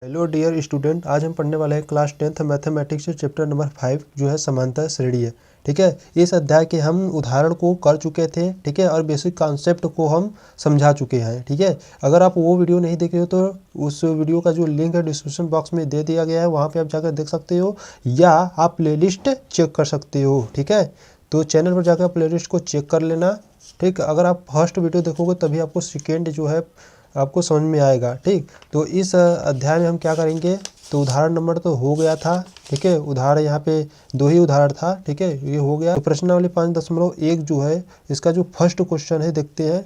Hello dear student, आज हम पढ़ने वाले हैं class 10th mathematics chapter number 5 जो है समांतर श्रेणी है। ठीक है, इस अध्याय के हम उदाहरण को कर चुके थे। ठीक है, और बेसिक कॉन्सेप्ट को हम समझा चुके हैं। ठीक है, अगर आप वो वीडियो नहीं देखे हो तो उस वीडियो का जो लिंक है डिस्क्रिप्शन बॉक्स में दे दिया गया है, वहाँ पर आप जाकर देख सकते हो या आप प्लेलिस्ट चेक कर सकते हो। ठीक है, तो चैनल पर जाकर प्लेलिस्ट को चेक कर लेना। ठीक, अगर आप फर्स्ट वीडियो देखोगे तभी आपको सेकेंड जो है आपको समझ में आएगा। ठीक, तो इस अध्याय में हम क्या करेंगे, तो उदाहरण नंबर तो हो गया था। ठीक है, उदाहरण यहाँ पे 2 ही उदाहरण था। ठीक है, ये हो गया। तो प्रश्नावली 5.1 जो है इसका जो फर्स्ट क्वेश्चन है देखते हैं।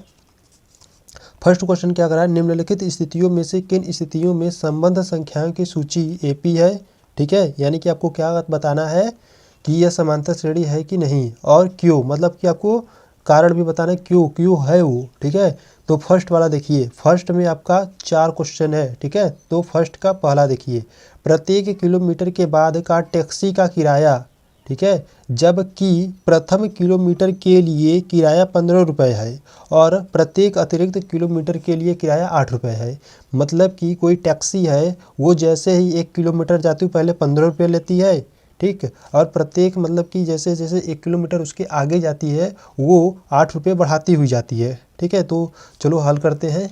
फर्स्ट क्वेश्चन क्या करा है, निम्नलिखित स्थितियों में से किन स्थितियों में संबंध संख्याओं की सूची एपी है। ठीक है, यानी कि आपको क्या बताना है कि यह समांतर श्रेणी है कि नहीं और क्यों, मतलब कि आपको कारण भी बताना है क्यों क्यों है वो। ठीक है, तो फर्स्ट वाला देखिए, फर्स्ट में आपका 4 क्वेश्चन है। ठीक है, तो फर्स्ट का पहला देखिए, प्रत्येक किलोमीटर के बाद का टैक्सी का किराया, ठीक है, जबकि प्रथम किलोमीटर के लिए किराया 15 रुपये है और प्रत्येक अतिरिक्त किलोमीटर के लिए किराया 8 रुपये है। मतलब कि कोई टैक्सी है वो जैसे ही 1 किलोमीटर जाती है पहले 15 रुपये लेती है। ठीक, और प्रत्येक मतलब कि जैसे जैसे 1 किलोमीटर उसके आगे जाती है वो 8 रुपये बढ़ाती हुई जाती है। ठीक है, तो चलो हल करते हैं।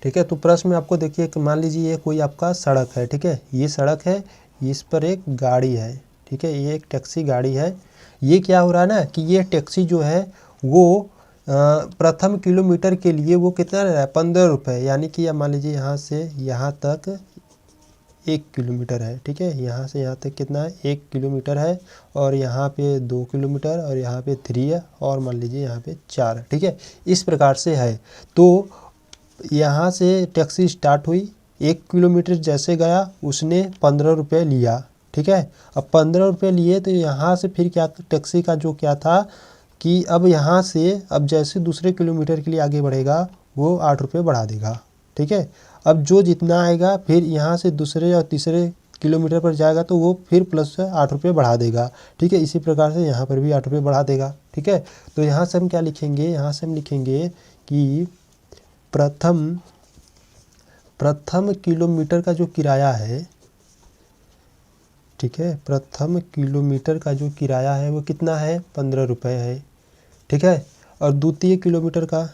ठीक है, तो प्रश्न में आपको देखिए कि मान लीजिए ये कोई आपका सड़क है। ठीक है, ये सड़क है, इस पर एक गाड़ी है। ठीक है, ये एक टैक्सी गाड़ी है। ये क्या हो रहा है ना कि ये टैक्सी जो है वो प्रथम किलोमीटर के लिए वो कितना ले रहा है, 15 रुपये। यानी कि मान लीजिए यहाँ से यहाँ तक 1 किलोमीटर है। ठीक है, यहाँ से यहाँ तक कितना है, 1 किलोमीटर है और यहाँ पे 2 किलोमीटर और यहाँ पे 3 है और मान लीजिए यहाँ पे 4 है। ठीक है, इस प्रकार से है। तो यहाँ से टैक्सी स्टार्ट हुई, 1 किलोमीटर जैसे गया उसने 15 रुपये लिया। ठीक है, अब 15 रुपये लिए तो यहाँ से फिर क्या टैक्सी का जो क्या था कि अब यहाँ से अब जैसे दूसरे किलोमीटर के लिए आगे बढ़ेगा वो 8 रुपये बढ़ा देगा। ठीक है, अब जो जितना आएगा फिर यहाँ से दूसरे और तीसरे किलोमीटर पर जाएगा तो वो फिर प्लस 8 रुपये बढ़ा देगा। ठीक है, इसी प्रकार से यहाँ पर भी 8 रुपये बढ़ा देगा। ठीक है, तो यहाँ से हम क्या लिखेंगे, यहाँ से हम लिखेंगे कि प्रथम किलोमीटर का जो किराया है, ठीक है, प्रथम किलोमीटर का जो किराया है वो कितना है, 15 रुपये है। ठीक है, और द्वितीय किलोमीटर का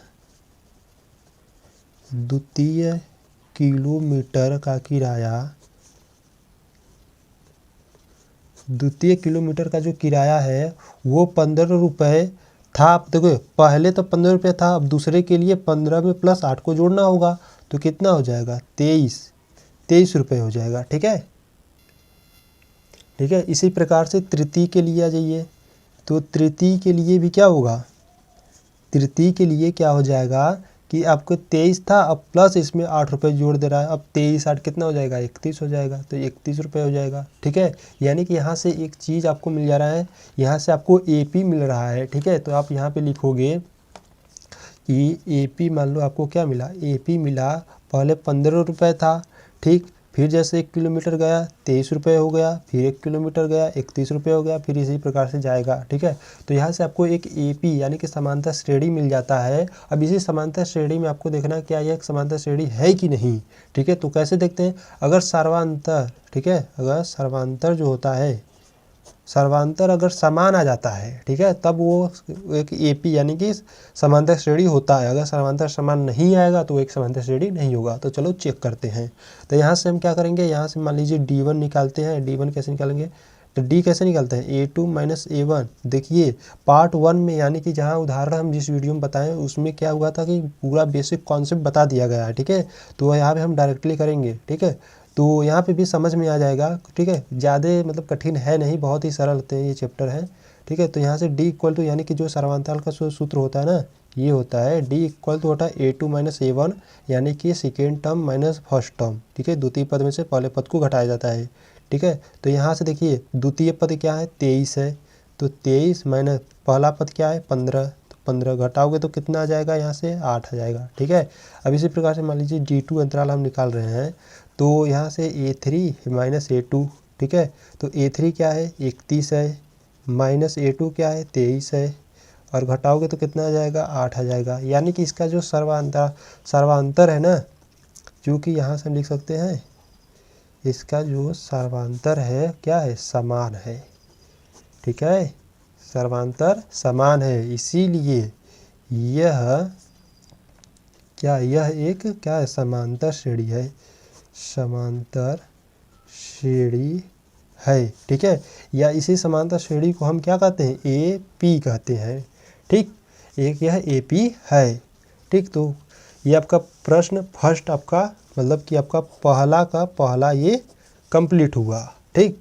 जो किराया है वो 15 रुपये था। आप देखो पहले तो 15 रुपये था, अब दूसरे के लिए 15 में प्लस 8 को जोड़ना होगा तो कितना हो जाएगा, 23 रुपये हो जाएगा। ठीक है, ठीक है, इसी प्रकार से तृतीय के लिए आ जाइए। तो तृतीय के लिए भी क्या होगा, तृतीय के लिए क्या हो जाएगा कि आपको 23 था, अब प्लस इसमें 8 रुपये जोड़ दे रहा है। अब 23 8 कितना हो जाएगा, 31 हो जाएगा, तो 31 रुपये हो जाएगा। ठीक है, यानी कि यहाँ से एक चीज़ आपको मिल जा रहा है, यहाँ से आपको एपी मिल रहा है। ठीक है, तो आप यहाँ पे लिखोगे कि एपी, मान लो आपको क्या मिला, एपी मिला, पहले 15 रुपये था। ठीक, फिर जैसे 1 किलोमीटर गया 23 रुपये हो गया, फिर 1 किलोमीटर गया 31 रुपये हो गया, फिर इसी प्रकार से जाएगा। ठीक है, तो यहाँ से आपको एक एपी यानी कि समांतर श्रेणी मिल जाता है। अब इसी समांतर श्रेणी में आपको देखना क्या यह एक समांतर श्रेणी है कि नहीं। ठीक है, तो कैसे देखते हैं, अगर सर्वांतर, ठीक है, अगर सर्वांतर जो होता है, सर्वांतर अगर समान आ जाता है, ठीक है, तब वो एक एपी यानी कि समांतर श्रेणी होता है। अगर समांतर समान नहीं आएगा तो एक समांतर श्रेणी नहीं होगा। तो चलो चेक करते हैं। तो यहाँ से हम क्या करेंगे, यहाँ से मान लीजिए D1 निकालते हैं। D1 कैसे निकालेंगे, तो D कैसे निकालते हैं, A2 - A1। देखिए पार्ट 1 में यानी कि जहाँ उदाहरण हम जिस वीडियो में बताएं उसमें क्या हुआ था कि पूरा बेसिक कॉन्सेप्ट बता दिया गया है। ठीक है, तो यहाँ पे हम डायरेक्टली करेंगे। ठीक है, तो यहाँ पे भी समझ में आ जाएगा। ठीक है, ज़्यादा मतलब कठिन है नहीं, बहुत ही सरल होते हैं ये चैप्टर है। ठीक है, तो यहाँ से D इक्वल टू यानी कि जो सर्वांतर का सूत्र होता है ना, ये होता है D इक्वल टू होता है A2 - A1 यानी कि second term minus first term. ठीक है, द्वितीय पद में से पहले पद को घटाया जाता है। ठीक है, तो यहाँ से देखिए द्वितीय पद क्या है, 23 है, तो 23 माइनस पहला पद क्या है, 15, तो 15 घटाओगे तो कितना आ जाएगा, यहाँ से 8 आ जाएगा। ठीक है, अब इसी प्रकार से मान लीजिए D2 अंतराल हम निकाल रहे हैं, तो यहाँ से A3 - A2। ठीक है, तो A3 क्या है, 31 है, माइनस A2 क्या है, 23 है, और घटाओगे तो कितना आ जाएगा, 8 आ जाएगा। यानी कि इसका जो सर्वांतर है ना, जो कि यहाँ से हम लिख सकते हैं इसका जो सर्वांतर है क्या है, समान है। ठीक है, सर्वांतर समान है, इसीलिए यह क्या, यह एक क्या है, समांतर श्रेणी है, समांतर श्रेणी है। ठीक है, या इसी समांतर श्रेणी को हम क्या कहते हैं, ए पी कहते हैं। ठीक, एक यह ए पी है। ठीक, तो ये आपका प्रश्न फर्स्ट आपका मतलब कि आपका पहला का पहला ये कंप्लीट हुआ। ठीक,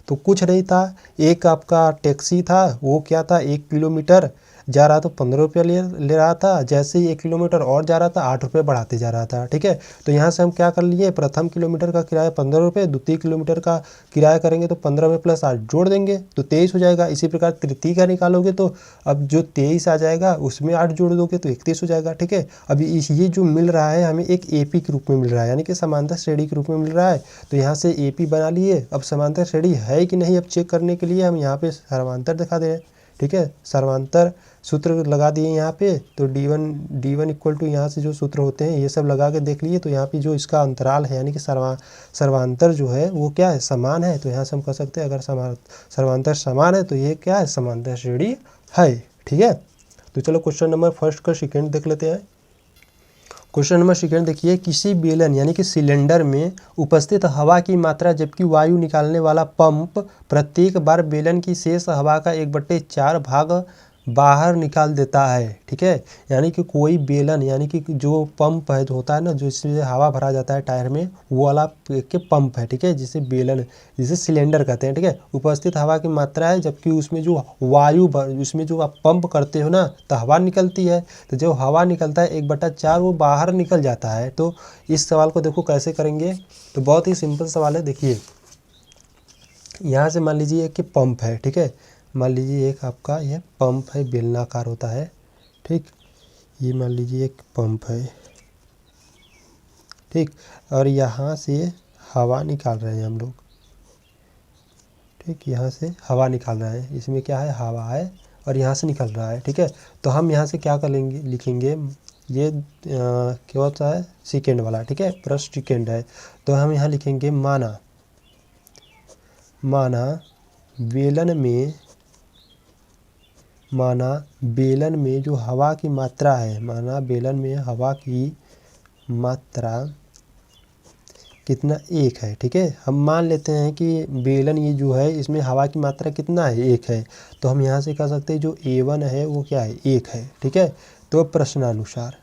तो कुछ नहीं था, एक आपका टैक्सी था, वो क्या था 1 किलोमीटर जा रहा तो 15 रुपया ले रहा था, जैसे ही 1 किलोमीटर और जा रहा था 8 रुपये बढ़ाते जा रहा था। ठीक है, तो यहाँ से हम क्या कर लिए, प्रथम किलोमीटर का किराया 15 रुपये, द्वितीय किलोमीटर का किराया करेंगे तो 15 में प्लस 8 जोड़ देंगे तो 23 हो जाएगा। इसी प्रकार तृतीय का निकालोगे तो अब जो 23 आ जाएगा उसमें 8 जोड़ दोगे तो 31 हो जाएगा। ठीक है, अभी ये जो मिल रहा है हमें एक एपी के रूप में मिल रहा है, यानी कि समांतर श्रेणी के रूप में मिल रहा है। तो यहाँ से एपी बना लिए। अब समांतर श्रेणी है कि नहीं अब चेक करने के लिए हम यहाँ पे सर्वांतर दिखा दे रहे हैं। ठीक है, सर्वांतर सूत्र लगा दिए यहाँ पे, तो D1 इक्वल टू यहाँ से जो सूत्र होते हैं ये सब लगा के देख लिए। तो यहाँ पे जो इसका अंतराल है यानी कि सर्वांतर जो है वो क्या है, समान है। तो यहाँ से हम कह सकते हैं अगर सर्वांतर समान है तो ये क्या है, समांतर श्रेणी है। ठीक है, तो चलो क्वेश्चन नंबर फर्स्ट का सेकेंड देख लेते हैं। क्वेश्चन नंबर सेकेंड देखिए, किसी बेलन यानी कि सिलेंडर में उपस्थित हवा की मात्रा जबकि वायु निकालने वाला पंप प्रत्येक बार बेलन की शेष हवा का 1/4 भाग बाहर निकाल देता है। ठीक है, यानी कि कोई बेलन यानी कि जो पंप है जो होता है ना, जो इसमें हवा भरा जाता है टायर में, वो वाला के पंप है। ठीक है, जिसे बेलन जिसे सिलेंडर कहते हैं। ठीक है, उपस्थित हवा की मात्रा है जबकि उसमें जो वायु उसमें जो आप पंप करते हो ना तो हवा निकलती है, तो जो हवा निकलता है 1/4 वो बाहर निकल जाता है। तो इस सवाल को देखो कैसे करेंगे, तो बहुत ही सिंपल सवाल है। देखिए यहाँ से मान लीजिए कि पंप है। ठीक है, मान लीजिए एक आपका यह पंप है, बेलनाकार होता है। ठीक, ये मान लीजिए एक पंप है। ठीक, और यहाँ से हवा निकाल रहे हैं हम लोग। ठीक, यहाँ से हवा निकाल रहे हैं, इसमें क्या है, हवा है और यहाँ से निकल रहा है। ठीक है, तो हम यहाँ से क्या करेंगे, लिखेंगे ये क्या होता है, सेकेंड वाला। ठीक है, प्रश्न सेकेंड है, तो हम यहाँ लिखेंगे माना बेलन में जो हवा की मात्रा है, माना बेलन में हवा की मात्रा कितना, 1 है। ठीक है, हम मान लेते हैं कि बेलन ये जो है इसमें हवा की मात्रा कितना है, 1 है। तो हम यहाँ से कह सकते हैं जो A1 है वो क्या है, 1 है। ठीक है, तो प्रश्नानुसार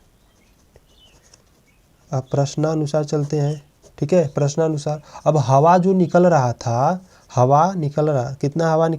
चलते हैं। ठीक है, प्रश्नानुसार अब हवा जो निकल रहा था, कितना हवा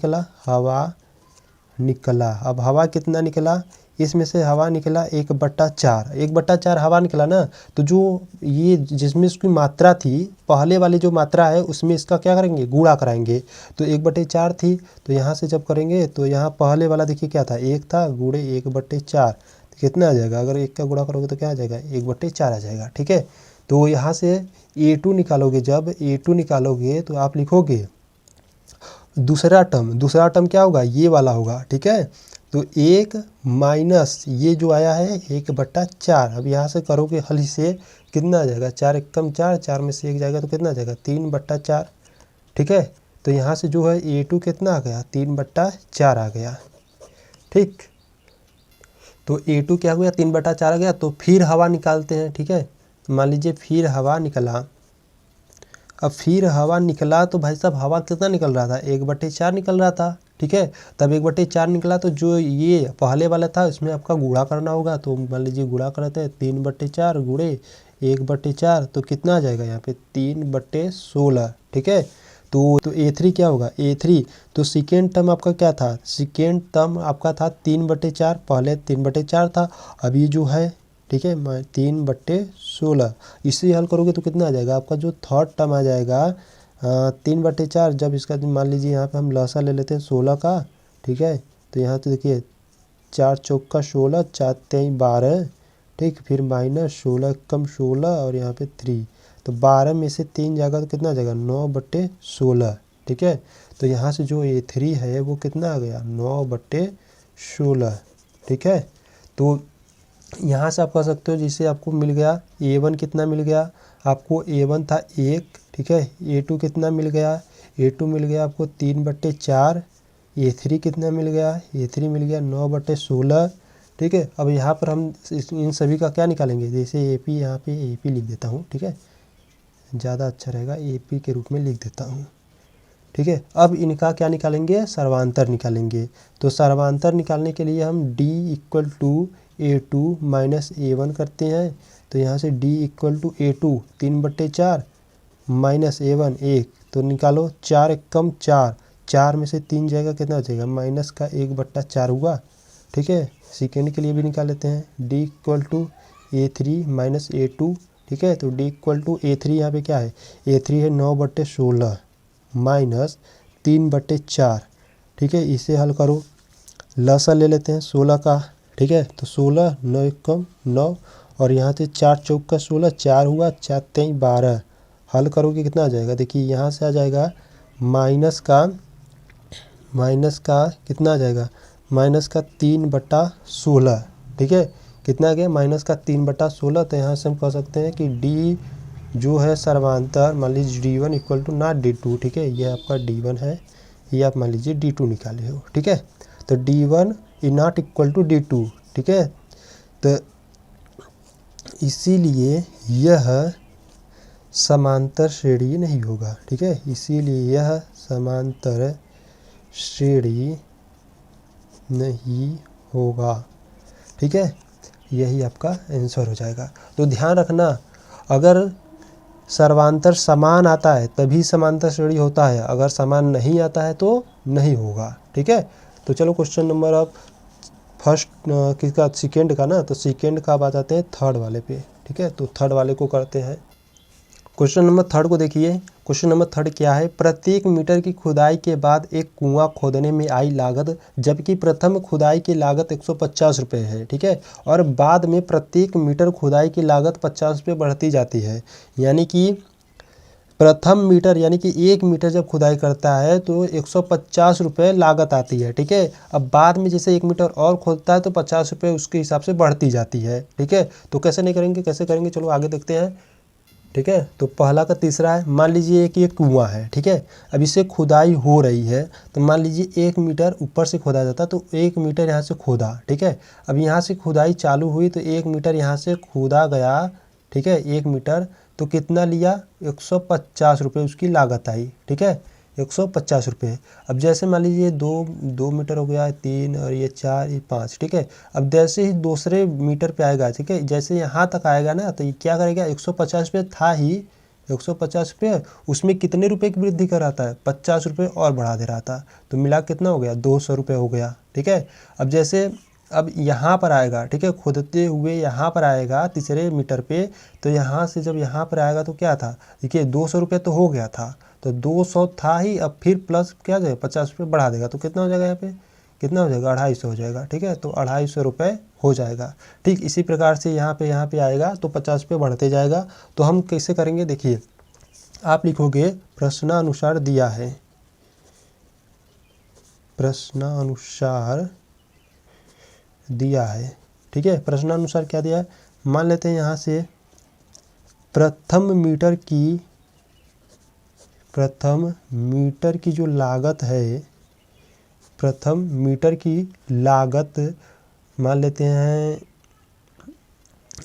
निकला, अब हवा कितना निकला, इसमें से हवा निकला 1/4 हवा निकला ना। तो जो ये जिसमें उसकी मात्रा थी, पहले वाली जो मात्रा है उसमें इसका क्या करेंगे, गुणा कराएंगे। तो 1/4 थी, तो यहाँ से जब करेंगे तो यहाँ पहले वाला देखिए क्या था, 1 था, गुणे 1/4 तो कितना आ जाएगा, अगर 1 का गुणा करोगे तो क्या आ जाएगा, 1/4 आ जाएगा। ठीक है, तो यहाँ से A2 निकालोगे, जब A2 निकालोगे तो आप लिखोगे दूसरा टर्म क्या होगा, ये वाला होगा। ठीक है, तो 1 माइनस ये जो आया है 1/4। अब यहाँ से करोगे हल से कितना आ जाएगा, 4 एकम 4, 4 में से 1 जाएगा तो कितना आ जाएगा, 3/4। ठीक है, तो यहाँ से जो है A2 कितना आ गया, 3/4 आ गया। ठीक, तो A2 क्या हो गया, 3/4 आ गया। तो फिर हवा निकालते हैं। ठीक है, मान लीजिए फिर हवा निकला। अब फिर हवा निकला तो भाई साहब हवा कितना निकल रहा था, 1/4 निकल रहा था। ठीक है, तब 1/4 निकला तो जो ये पहले वाला था उसमें आपका गुणा करना होगा। तो मान लीजिए गुणा करते हैं, 3/4 गुणे 1/4 तो कितना आ जाएगा यहाँ पे, 3/16। ठीक है, तो A3 क्या होगा, A3 तो सेकेंड टर्म आपका क्या था, सेकेंड टर्म आपका था 3/4, पहले 3/4 था, अब ये जो है ठीक है 3/16, इसे हल करोगे तो कितना आ जाएगा आपका, जो थर्ड टर्म आ जाएगा 3/4। जब इसका मान लीजिए यहाँ पे हम लसा ले लेते हैं 16 का। ठीक है, तो यहाँ तो देखिए 4 चौका 16, 4 3 12। ठीक, फिर माइनस 16 कम 16 और यहाँ पे 3, तो 12 में से 3 जाएगा तो कितना आ जाएगा, 9/16। ठीक है, तो यहाँ से जो A3 है वो कितना आ गया, 9/16। ठीक है, तो यहाँ से आप कह सकते हो जिसे आपको मिल गया A1 कितना मिल गया आपको A1 था 1, ठीक है। A2 कितना मिल गया, A2 मिल गया आपको 3/4। A3 कितना मिल गया, A3 मिल गया 9/16, ठीक है। अब यहाँ पर हम इन सभी का क्या निकालेंगे, जैसे AP, यहाँ पे AP लिख देता हूँ, ठीक है, ज़्यादा अच्छा रहेगा, AP के रूप में लिख देता हूँ, ठीक है। अब इनका क्या निकालेंगे, सर्वांतर निकालेंगे। तो सर्वांतर निकालने के लिए हम D = A2 - A1 करते हैं। तो यहाँ से D = A2 3/4 माइनस A1 1, तो निकालो 4 एकम 4, 4 में से 3 जाएगा, कितना बचेगा, माइनस का 1/4 हुआ, ठीक है। सेकेंड के लिए भी निकाल लेते हैं, D = A3 - A2, ठीक है। तो D = A3 यहाँ पे क्या है, A3 है 9/16 माइनस 3/4, ठीक है। इसे हल करो, लसा ले लेते हैं 16 का, ठीक है। तो 16, 9 एकम 9, और यहाँ से 4 चौक का 16, 4 हुआ, 4 3 12, हल करोगे कितना आ जाएगा, देखिए यहाँ से आ जाएगा माइनस का कितना आ जाएगा, माइनस का 3/16, ठीक है। कितना आ गया, माइनस का 3/16। तो यहाँ से हम कह सकते हैं कि D जो है सर्वांतर, मान लीजिए D1 = नॉट D2, ठीक है। ये आपका D1 है, ये आप मान लीजिए D2 निकाले हो, ठीक है। तो D1 नॉट = D2, ठीक है। तो इसीलिए यह समांतर श्रेणी नहीं होगा, ठीक है। इसीलिए यह समांतर श्रेणी नहीं होगा, ठीक है। यही आपका आंसर हो जाएगा। तो ध्यान रखना, अगर सर्वांतर समान आता है तभी समांतर श्रेणी होता है, अगर समान नहीं आता है तो नहीं होगा, ठीक है। तो चलो क्वेश्चन नंबर अब फर्स्ट किसका, सेकेंड का ना, तो सेकेंड का अब आ जाते हैं थर्ड वाले पे, ठीक है। तो थर्ड वाले को करते हैं। क्वेश्चन नंबर थर्ड को देखिए। क्वेश्चन नंबर थर्ड क्या है, प्रत्येक मीटर की खुदाई के बाद एक कुआं खोदने में आई लागत, जबकि प्रथम खुदाई की लागत 150 रुपये है, ठीक है। और बाद में प्रत्येक मीटर खुदाई की लागत 50 रुपये बढ़ती जाती है। यानी कि प्रथम मीटर, यानी कि 1 मीटर जब खुदाई करता है तो 150 रुपये लागत आती है, ठीक है। अब बाद में जैसे 1 मीटर और खोदता है तो 50 रुपये उसके हिसाब से बढ़ती जाती है, ठीक है। तो कैसे नहीं करेंगे, कैसे करेंगे, चलो आगे देखते हैं, ठीक है। तो पहला का तीसरा है, मान लीजिए कि एक कुआं है, ठीक है। अब इससे खुदाई हो रही है, तो मान लीजिए 1 मीटर ऊपर से खोदा जाता है, तो 1 मीटर यहाँ से खोदा, ठीक है। अब यहाँ से खुदाई चालू हुई तो 1 मीटर यहाँ से खोदा गया, ठीक है, 1 मीटर, तो कितना लिया, 150 रुपये उसकी लागत आई, ठीक है, 150 रुपये। अब जैसे मान लीजिए 2 मीटर हो गया, 3 और ये 4, ये 5, ठीक है। अब जैसे ही दूसरे मीटर पे आएगा, ठीक है, जैसे यहाँ तक आएगा ना, तो ये क्या करेगा, 150 रुपये था ही, 150 रुपये, उसमें कितने रुपए की वृद्धि कर रहा था, 50 रुपये और बढ़ा दे रहा था, तो मिला कितना हो गया, 200 रुपये हो गया, ठीक है। अब जैसे अब यहाँ पर आएगा, ठीक है, खोदते हुए यहाँ पर आएगा तीसरे मीटर पे, तो यहाँ से जब यहाँ पर आएगा तो क्या था, देखिए 200 रुपये तो हो गया था, तो 200 था ही, अब फिर प्लस क्या जाएगा, 50 रुपये बढ़ा देगा, तो कितना हो जाएगा, यहाँ पे कितना हो जाएगा, 250 हो जाएगा, ठीक है। तो 250 रुपये हो जाएगा, ठीक। इसी प्रकार से यहाँ पे आएगा तो 50 रुपये बढ़ते जाएगा। तो हम कैसे करेंगे, देखिए आप लिखोगे प्रश्नानुसार दिया है, प्रश्नानुसार दिया है, ठीक है। प्रश्नानुसार क्या दिया है, मान लेते हैं यहाँ से प्रथम मीटर की जो लागत है, प्रथम मीटर की लागत मान लेते हैं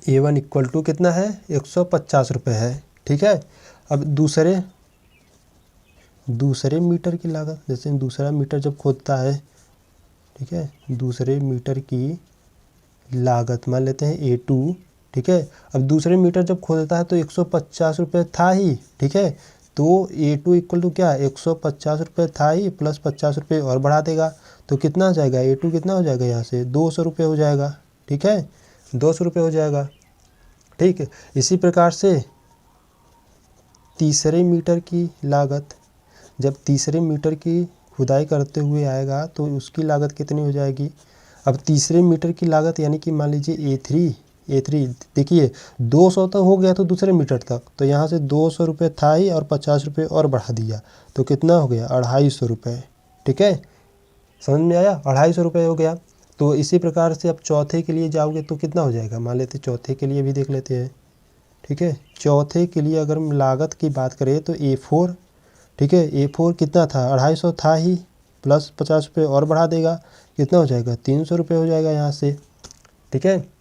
A1 = कितना है, 150 रुपये है, ठीक है। अब दूसरे मीटर की लागत, जैसे दूसरा मीटर जब खोदता है, ठीक है, दूसरे मीटर की लागत मान लेते हैं A2, ठीक है। अब दूसरे मीटर जब खोदता है तो 150 रुपये था ही, ठीक है। तो A2 = क्या, 150 रुपये था ही, प्लस 50 रुपये और बढ़ा देगा, तो कितना हो जाएगा, A2 कितना हो जाएगा, यहाँ से 200 रुपये हो जाएगा, ठीक है, 200 रुपये हो जाएगा, ठीक है। इसी प्रकार से तीसरे मीटर की लागत, जब तीसरे मीटर की खुदाई करते हुए आएगा तो उसकी लागत कितनी हो जाएगी। अब तीसरे मीटर की लागत यानी कि मान लीजिए A3 देखिए 200 तो हो गया तो दूसरे मीटर तक, तो यहाँ से 200 रुपये था ही और 50 रुपये और बढ़ा दिया, तो कितना हो गया, 250 रुपये, ठीक है। समझ में आया, 250 रुपये हो गया। तो इसी प्रकार से अब चौथे के लिए जाओगे तो कितना हो जाएगा, मान लेते चौथे के लिए भी देख लेते हैं। ठीक है। चौथे के लिए अगर हम लागत की बात करें तो A4, ठीक है, A4 कितना था, 250 था ही, प्लस 50 रुपये और बढ़ा देगा, कितना हो जाएगा, 300 रुपये हो जाएगा यहाँ से, ठीक है।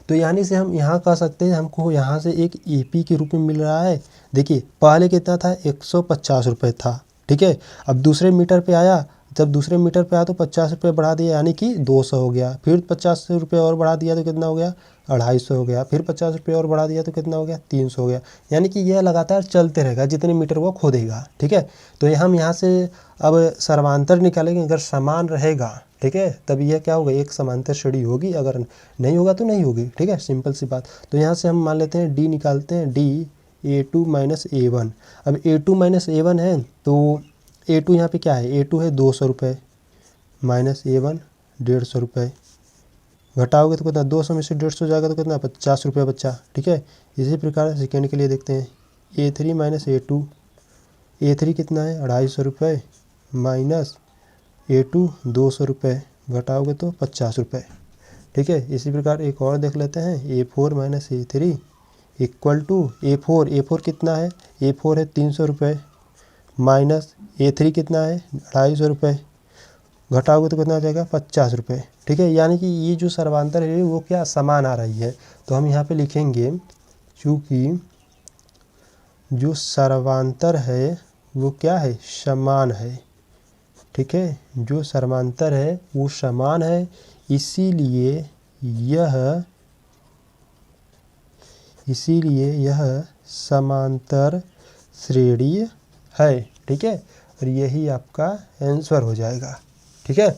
तो यानी से हम यहाँ कह सकते हैं हमको यहाँ से एक AP के रूप में मिल रहा है। देखिए पहले कितना था, 150 रुपये था, ठीक है। अब दूसरे मीटर पे आया, जब दूसरे मीटर पे आया तो 50 रुपये बढ़ा दिया, यानी कि 200 हो गया। फिर 50 रुपये और बढ़ा दिया तो कितना हो गया, 250 हो गया। फिर 50 रुपये और बढ़ा दिया तो कितना हो गया, 300 हो गया। यानी कि यह लगातार चलते रहेगा जितने मीटर वो खोदेगा, ठीक है। तो हम यहाँ से अब सर्वांतर निकालेंगे, अगर समान रहेगा, ठीक है, तब यह क्या होगा, एक समांतर श्रेणी होगी, अगर नहीं होगा तो नहीं होगी, ठीक है, सिंपल सी बात। तो यहाँ से हम मान लेते हैं D निकालते हैं, D A2 माइनस A1। अब A2 माइनस A1 है तो A2 यहाँ पे क्या है, A2 है 200 रुपये माइनस A1 150 रुपये, घटाओगे तो कितना, 200 में से 150 जाएगा तो कितना, 50 रुपये बच्चा, ठीक है। इसी प्रकार सेकेंड के लिए देखते हैं, A3 माइनस A2, A3 कितना है, 250 रुपये माइनस A2 200 रुपये, घटाओगे तो 50 रुपये, ठीक है। इसी प्रकार एक और देख लेते हैं, A4 minus A3 equal to A4 कितना है, A4 है 300 रुपये माइनस A3 कितना है, 250 रुपये, घटाओगे तो कितना आ जाएगा, 50 रुपये, ठीक है। यानी कि ये जो सर्वांतर है वो क्या समान आ रही है। तो हम यहाँ पे लिखेंगे, चूँकि जो सर्वांतर है वो क्या है, समान है, ठीक है। जो सर्वांतर है वो समान है, इसीलिए यह समांतर श्रेणी है, ठीक है। और यही आपका आंसर हो जाएगा, ठीक है।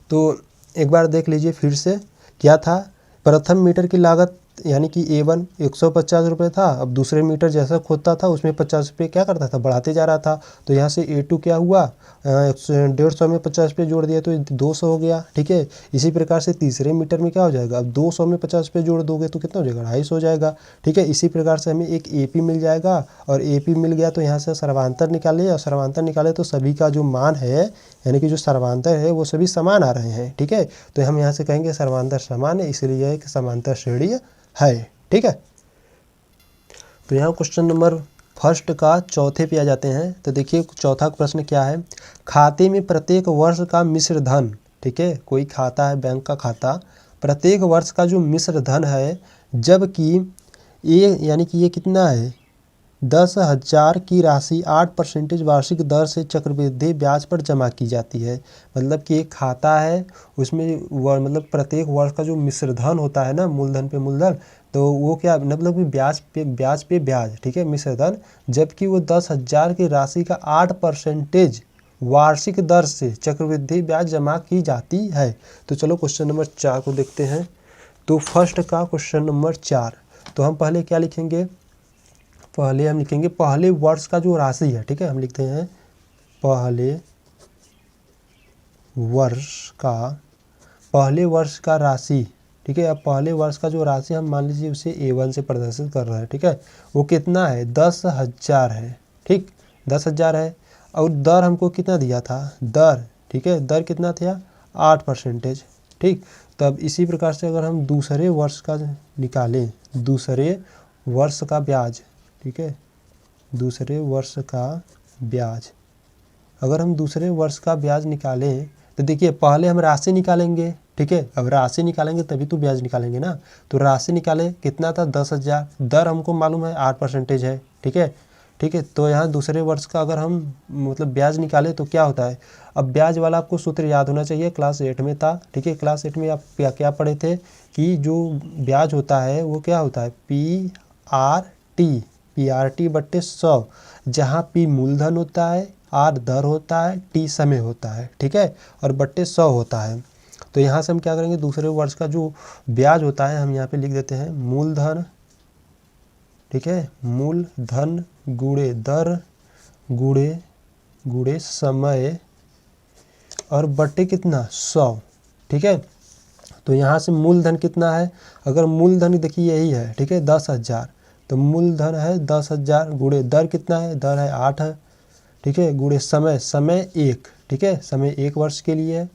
तो एक बार देख लीजिए फिर से, क्या था, प्रथम मीटर की लागत यानी कि A1 150 रुपये था। अब दूसरे मीटर जैसा खोदता था उसमें 50 रुपये क्या करता था, बढ़ाते जा रहा था। तो यहाँ से A2 क्या हुआ, 150 में 50 रुपये जोड़ दिया तो 200 हो गया, ठीक है। इसी प्रकार से तीसरे मीटर में क्या हो जाएगा, अब 200 में 50 रुपये जोड़ दोगे तो कितना हो जाएगा, 250 हो जाएगा, ठीक है। इसी प्रकार से हमें एक AP मिल जाएगा, और AP मिल गया तो यहाँ से सर्वांतर निकाले, और सर्वांतर निकाले तो सभी का जो मान है यानी कि जो सर्वांतर है वो सभी समान आ रहे हैं, ठीक है। तो हम यहाँ से कहेंगे सर्वांतर समान है, इसलिए यह एक समांतर श्रेणी है, ठीक है। तो यहाँ क्वेश्चन नंबर फर्स्ट का चौथे पे आ जाते हैं। तो देखिए चौथा प्रश्न क्या है, खाते में प्रत्येक वर्ष का मिश्र धन, ठीक है, कोई खाता है बैंक का खाता, प्रत्येक वर्ष का जो मिश्र धन है, जबकि ये यानी कि ये कितना है, 10,000 की राशि 8% वार्षिक दर से चक्रवृद्धि ब्याज पर जमा की जाती है। मतलब कि एक खाता है उसमें मतलब प्रत्येक वर्ष का जो मिश्र धन होता है ना, मूलधन पे मूलधन, तो वो क्या मतलब कि ब्याज पे ब्याज, ठीक है, मिश्र धन, जबकि वो 10,000 की राशि का 8% वार्षिक दर से चक्रवृद्धि ब्याज जमा की जाती है। तो चलो क्वेश्चन नंबर 4 को देखते हैं। तो फर्स्ट का क्वेश्चन नंबर 4, तो हम पहले क्या लिखेंगे, पहले हम लिखेंगे पहले वर्ष का जो राशि है, ठीक है, हम लिखते हैं पहले वर्ष का राशि, ठीक है। अब पहले वर्ष का जो राशि हम मान लीजिए उसे A1 से प्रदर्शित कर रहे हैं, ठीक है, वो कितना है, 10,000 है, ठीक, 10,000 है। और दर हमको कितना दिया था, दर, ठीक है, दर कितना था, 8%, ठीक। तब इसी प्रकार से अगर हम दूसरे वर्ष का निकालें, दूसरे वर्ष का ब्याज, ठीक है, दूसरे वर्ष का ब्याज, अगर हम दूसरे वर्ष का ब्याज निकालें तो देखिए पहले हम राशि निकालेंगे, ठीक है, अब राशि निकालेंगे तभी तो ब्याज निकालेंगे ना। तो राशि निकाले, कितना था, 10,000, दर हमको मालूम है 8% है, ठीक है, ठीक है। तो यहाँ दूसरे वर्ष का अगर हम मतलब ब्याज निकाले तो क्या होता है, अब ब्याज वाला आपको सूत्र याद होना चाहिए, क्लास 8 में था, ठीक है। क्लास 8 में आप क्या पढ़े थे कि जो ब्याज होता है वो क्या होता है, PRT बट्टे 100, जहाँ P मूलधन होता है, R दर होता है, T समय होता है, ठीक है, और बट्टे 100 होता है। तो यहाँ से हम क्या करेंगे, दूसरे वर्ष का जो ब्याज होता है हम यहाँ पे लिख देते हैं मूलधन, ठीक है, मूलधन गुणे दर गुणे समय और बट्टे कितना, 100, ठीक है। तो यहाँ से मूलधन कितना है, अगर मूलधन देखिए यही है, ठीक है, 10,000, तो मूलधन है 10,000 गुणे दर कितना है, दर है 8 है, ठीक है, गुणे समय 1, ठीक है, समय 1 वर्ष के लिए है,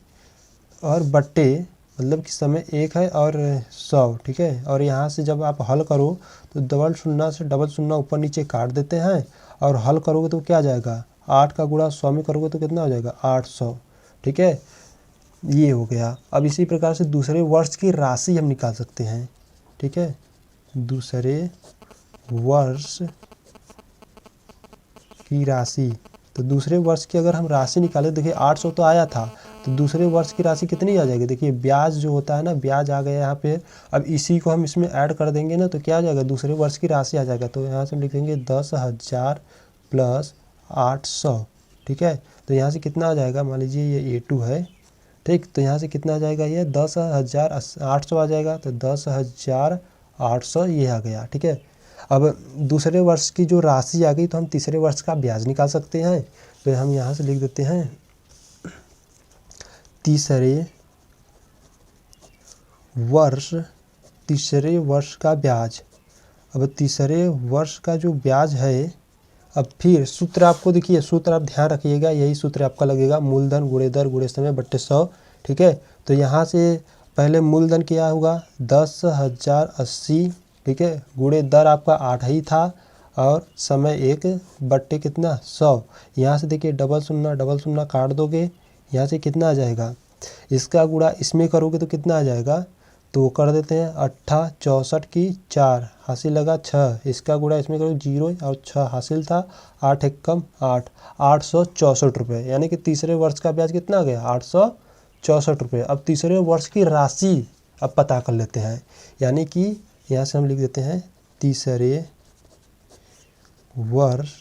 और बट्टे मतलब कि समय 1 है और 100, ठीक है। और यहाँ से जब आप हल करो तो डबल शून्य से डबल शून्य ऊपर नीचे काट देते हैं और हल करोगे तो क्या जाएगा, 8 का गुणा 100 में करोगे तो कितना हो जाएगा, 800, ठीक है। ये हो गया। अब इसी प्रकार से दूसरे वर्ष की राशि हम निकाल सकते हैं, ठीक है। दूसरे वर्ष की राशि, तो दूसरे वर्ष की अगर हम राशि निकालें, देखिए 800 तो आया था, तो दूसरे वर्ष की राशि कितनी आ जाएगी, देखिए ब्याज जो होता है ना, ब्याज आ गया यहाँ पे। अब इसी को हम इसमें ऐड कर देंगे ना, तो क्या आ जाएगा, दूसरे वर्ष की राशि आ जाएगा। तो यहाँ से हम लिखेंगे 10,000 प्लस 800, ठीक है। तो यहाँ से कितना आ जाएगा, मान लीजिए ये A2 है, ठीक। तो यहाँ से कितना आ जाएगा, ये 10,800 आ जाएगा। तो 10,800 ये आ गया, ठीक है। अब दूसरे वर्ष की जो राशि आ गई तो हम तीसरे वर्ष का ब्याज निकाल सकते हैं। तो हम यहाँ से लिख देते हैं तीसरे वर्ष का ब्याज। अब तीसरे वर्ष का जो ब्याज है, अब फिर सूत्र आपको देखिए, सूत्र आप ध्यान रखिएगा, यही सूत्र आपका लगेगा, मूलधन गुणे दर गुणे समय बट्टे 100, ठीक है। तो यहाँ से पहले मूलधन क्या होगा, 10,080, ठीक है, गुणे दर आपका 8 ही था और समय 1 बट्टे कितना, 100। यहाँ से देखिए डबल शून्य काट दोगे, यहाँ से कितना आ जाएगा, इसका गुणा इसमें करोगे तो कितना आ जाएगा, तो कर देते हैं 8 64 की 4 हासिल लगा 6, इसका गुणा इसमें करो 0 और 6 हासिल था, 8 एक कम 8, 864 रुपये। यानी कि तीसरे वर्ष का ब्याज कितना आ गया, 864 रुपये। अब तीसरे वर्ष की राशि अब पता कर लेते हैं, यानी कि यहाँ से हम लिख देते हैं तीसरे वर्ष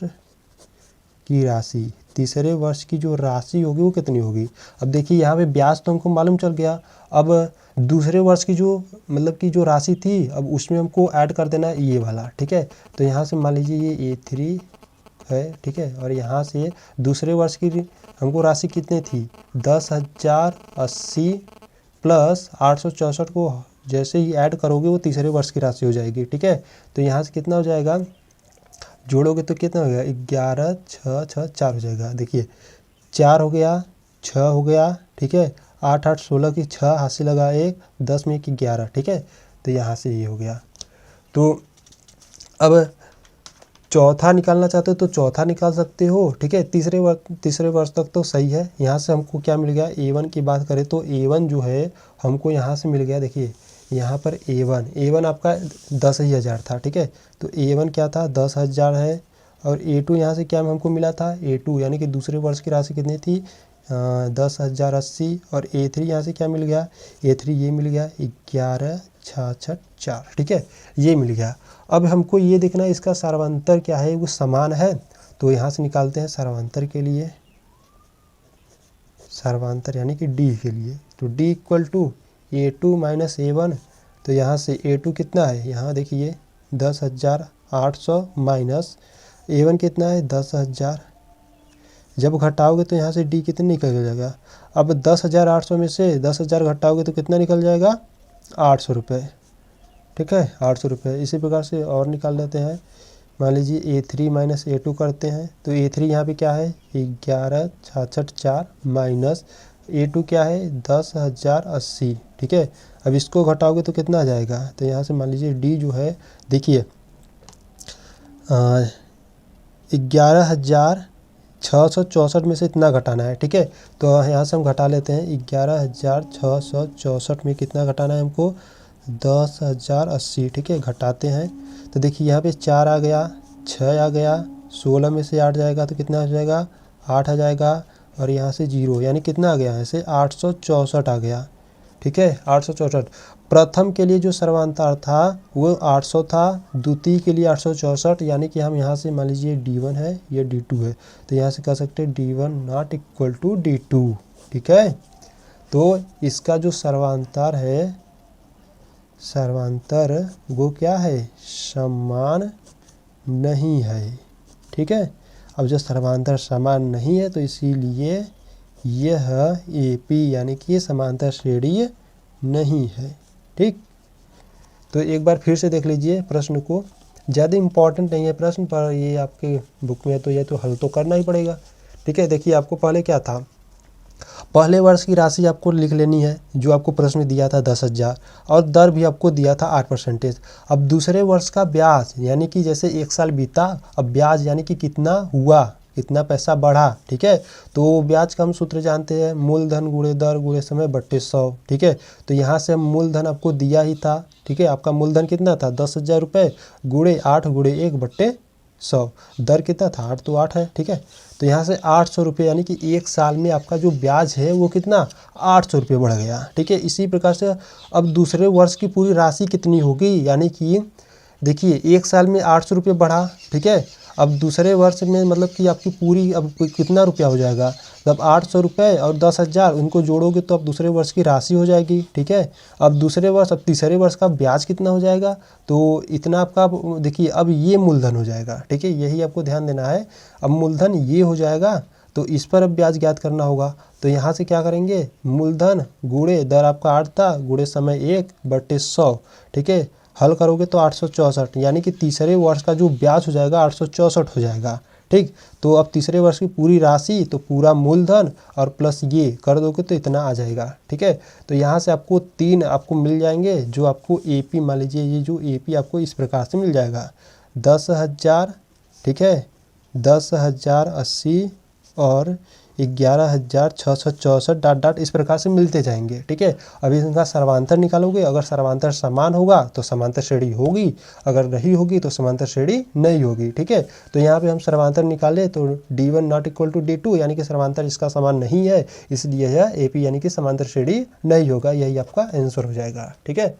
की राशि। तीसरे वर्ष की जो राशि होगी वो कितनी होगी। अब देखिए यहाँ पे ब्याज तो हमको मालूम चल गया, अब दूसरे वर्ष की जो मतलब की जो राशि थी, अब उसमें हमको ऐड कर देना है ये वाला, ठीक है। तो यहाँ से मान लीजिए ये A3 है, ठीक है। और यहाँ से दूसरे वर्ष की हमको राशि कितनी थी, 10,080 प्लस 864 को जैसे ही ऐड करोगे वो तीसरे वर्ष की राशि हो जाएगी, ठीक है। तो यहाँ से कितना हो जाएगा, जोड़ोगे तो कितना हो गया, 11 6 6 4 हो जाएगा। देखिए 4 हो गया, 6 हो गया, ठीक है। 8 8 16 की 6 हासिल लगा 1, 10 में 11, ठीक है। तो यहाँ से ये हो गया। तो अब चौथा निकालना चाहते हो तो चौथा निकाल सकते हो, ठीक है। तीसरे वर्ष तक तो सही है। यहाँ से हमको क्या मिल गया, A1 की बात करें तो A1 जो है हमको यहाँ से मिल गया, देखिए यहाँ पर A1 आपका 10,000 था, ठीक है। तो A1 क्या था, 10,000 है। और A2 यहाँ से क्या हमको मिला था, A2 यानी कि दूसरे वर्ष की राशि कितनी थी, 10,080। और A3 यहाँ से क्या मिल गया, A3 ये मिल गया 11 66 4, ठीक है, ये मिल गया। अब हमको ये देखना है इसका सर्वांतर क्या है, वो समान है। तो यहाँ से निकालते हैं सर्वांतर के लिए, सर्वांतर यानी कि D के लिए। तो D equal to A2 minus A1। तो यहाँ से A2 कितना है, यहाँ देखिए 10,800 माइनस A1 कितना है, 10,000। जब घटाओगे तो यहाँ से D कितनी निकल जाएगा। अब 10,800 में से 10,000 घटाओगे तो कितना निकल जाएगा, 800 रुपये, ठीक है, 800 रुपये। इसी प्रकार से और निकाल लेते हैं। मान लीजिए A3 माइनस A2 करते हैं, तो A3 यहाँ पे क्या है, 11 66 4 माइनस A2 क्या है, 10,080, ठीक है। अब इसको घटाओगे तो कितना आ जाएगा, तो यहाँ से मान लीजिए D जो है, देखिए 11,664 में से इतना घटाना है, ठीक है। तो यहाँ से हम घटा लेते हैं, 11,664 में कितना घटाना है हमको, 10,080, ठीक है। घटाते हैं तो देखिए यहाँ पे 4 आ गया, 6 आ गया, 16 में से 8 जाएगा तो कितना आ जाएगा, 8 आ जाएगा। और यहाँ से 0 यानी कितना आ गया, यहाँ से 864 आ गया, ठीक है, 864। प्रथम के लिए जो सर्वांतर था वो 800 था, द्वितीय के लिए 864, यानी कि हम यहाँ से मान लीजिए D1 है, ये D2 है, तो यहाँ से कह सकते हैं D1 not equal to D2, ठीक है। तो इसका जो सर्वांतर है, सर्वांतर वो क्या है, समान नहीं है, ठीक है। अब जो सर्वांतर समान नहीं है तो इसीलिए यह AP यानी कि ये समांतर श्रेणी नहीं है, ठीक। तो एक बार फिर से देख लीजिए प्रश्न को, ज़्यादा इम्पोर्टेंट नहीं है प्रश्न, पर ये आपके बुक में है तो ये तो हल तो करना ही पड़ेगा, ठीक है। देखिए आपको पहले क्या था, पहले वर्ष की राशि आपको लिख लेनी है जो आपको प्रश्न में दिया था 10,000 और दर भी आपको दिया था 8%। अब दूसरे वर्ष का ब्याज यानी कि जैसे 1 साल बीता, अब ब्याज यानी कि कितना हुआ, कितना पैसा बढ़ा, ठीक है। तो ब्याज का हम सूत्र जानते हैं, मूलधन गुणे दर गुणे समय बट्टे 100, ठीक है। तो यहाँ से हम मूलधन आपको दिया ही था, ठीक है। आपका मूलधन कितना था 10,000 रुपये, गुणे 8 गुणे 1 बट्टे 100, दर कितना था 8 तो 8 है, ठीक है। तो यहाँ से 800 रुपये यानी कि 1 साल में आपका जो ब्याज है वो कितना 800 रुपये बढ़ गया, ठीक है। इसी प्रकार से अब दूसरे वर्ष की पूरी राशि कितनी होगी, यानी कि देखिए 1 साल में 800 रुपये बढ़ा, ठीक है। अब दूसरे वर्ष में मतलब कि आपकी पूरी अब कितना रुपया हो जाएगा, जब 800 रुपये और 10,000 उनको जोड़ोगे तो अब दूसरे वर्ष की राशि हो जाएगी, ठीक है। अब दूसरे वर्ष, अब तीसरे वर्ष का ब्याज कितना हो जाएगा, तो इतना आपका देखिए अब ये मूलधन हो जाएगा, ठीक है। यही आपको ध्यान देना है। अब मूलधन ये हो जाएगा तो इस पर अब ब्याज ज्ञात करना होगा। तो यहाँ से क्या करेंगे, मूलधन गुणे दर आपका 8 था गुणे समय 1 बट्टे 100, ठीक है। हल करोगे तो 864, यानी कि तीसरे वर्ष का जो ब्याज हो जाएगा 864 हो जाएगा, ठीक। तो अब तीसरे वर्ष की पूरी राशि तो पूरा मूलधन और प्लस ये कर दोगे तो इतना आ जाएगा, ठीक है। तो यहाँ से आपको 3 आपको मिल जाएंगे जो आपको एपी, मान लीजिए ये जो एपी आपको इस प्रकार से मिल जाएगा 10,000, ठीक है, 10,080 और 11,664 डॉट डॉट इस प्रकार से मिलते जाएंगे, ठीक है। अभी इनका सर्वांतर निकालोगे, अगर सर्वांतर समान होगा तो समांतर श्रेणी होगी, अगर नहीं होगी तो समांतर श्रेणी नहीं होगी, ठीक है। तो यहाँ पे हम सर्वांतर निकाले तो D1 not equal to D2 यानी कि सर्वांतर इसका समान नहीं है, इसलिए यह AP यानी कि समांतर श्रेणी नहीं होगा। यही आपका आंसर हो जाएगा, ठीक है।